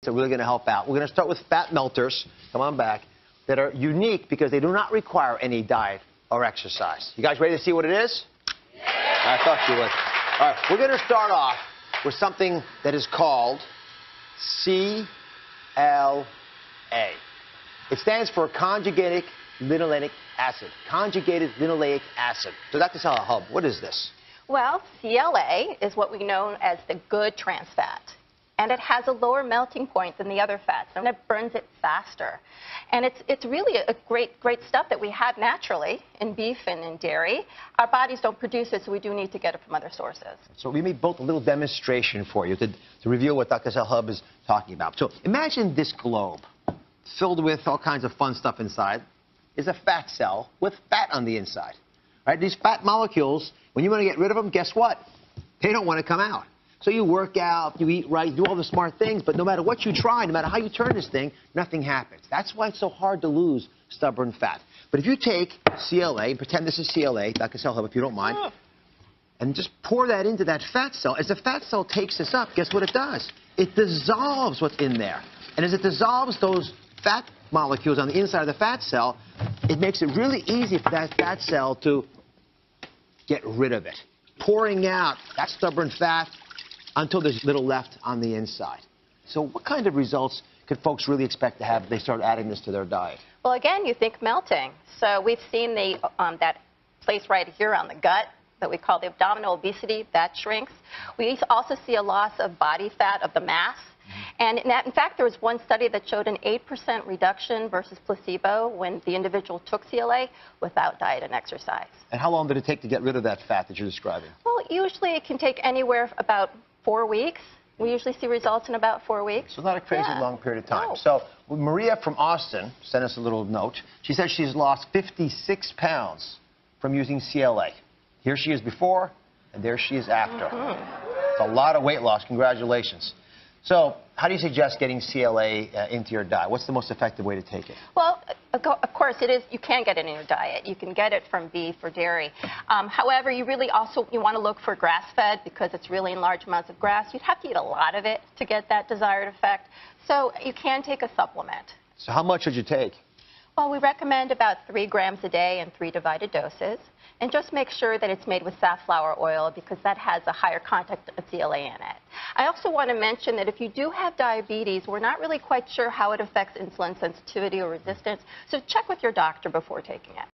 are really going to help out. We're going to start with fat melters, come on back, that are unique because they do not require any diet or exercise. You guys ready to see what it is? Yeah. I thought you would. All right, we're going to start off with something that is called CLA. It stands for conjugated linoleic acid. Conjugated linoleic acid. So Dr. Safflower, what is this? Well, CLA is what we know as the good trans fat. And it has a lower melting point than the other fats, and it burns it faster. And it's really a great stuff that we have naturally in beef and in dairy. Our bodies don't produce it, so we do need to get it from other sources. So we made both a little demonstration for you to reveal what Dr. Safflower is talking about. So imagine this globe filled with all kinds of fun stuff inside is a fat cell with fat on the inside. Right? These fat molecules, when you want to get rid of them, guess what? They don't want to come out. So you work out, you eat right, do all the smart things, but no matter what you try, no matter how you turn this thing, nothing happens. That's why it's so hard to lose stubborn fat. But if you take CLA, pretend this is CLA, Dr. Safflower, if you don't mind, and just pour that into that fat cell, as the fat cell takes this up, guess what it does? It dissolves what's in there. And as it dissolves those fat molecules on the inside of the fat cell, it makes it really easy for that fat cell to get rid of it, pouring out that stubborn fat until there's little left on the inside. So what kind of results could folks really expect to have if they start adding this to their diet? Well, again, you think melting. So we've seen that place right here on the gut that we call the abdominal obesity, that shrinks. We also see a loss of body fat of the mass. And in fact, there was one study that showed an 8% reduction versus placebo when the individual took CLA without diet and exercise. And how long did it take to get rid of that fat that you're describing? Well, usually it can take anywhere about 4 weeks. We usually see results in about 4 weeks. So not a crazy long period of time. No. So Maria from Austin sent us a little note. She said she's lost 56 pounds from using CLA. Here she is before, and there she is after. It's a lot of weight loss. Congratulations. So how do you suggest getting CLA into your diet? What's the most effective way to take it? Well, of course, you can get it in your diet. You can get it from beef or dairy. However, you really also want to look for grass-fed because it's really in large amounts of grass. You'd have to eat a lot of it to get that desired effect. So you can take a supplement. So how much should you take? Well, we recommend about 3 grams a day in 3 divided doses. And just make sure that it's made with safflower oil because that has a higher content of CLA in it. I also want to mention that if you do have diabetes, we're not really quite sure how it affects insulin sensitivity or resistance. So check with your doctor before taking it.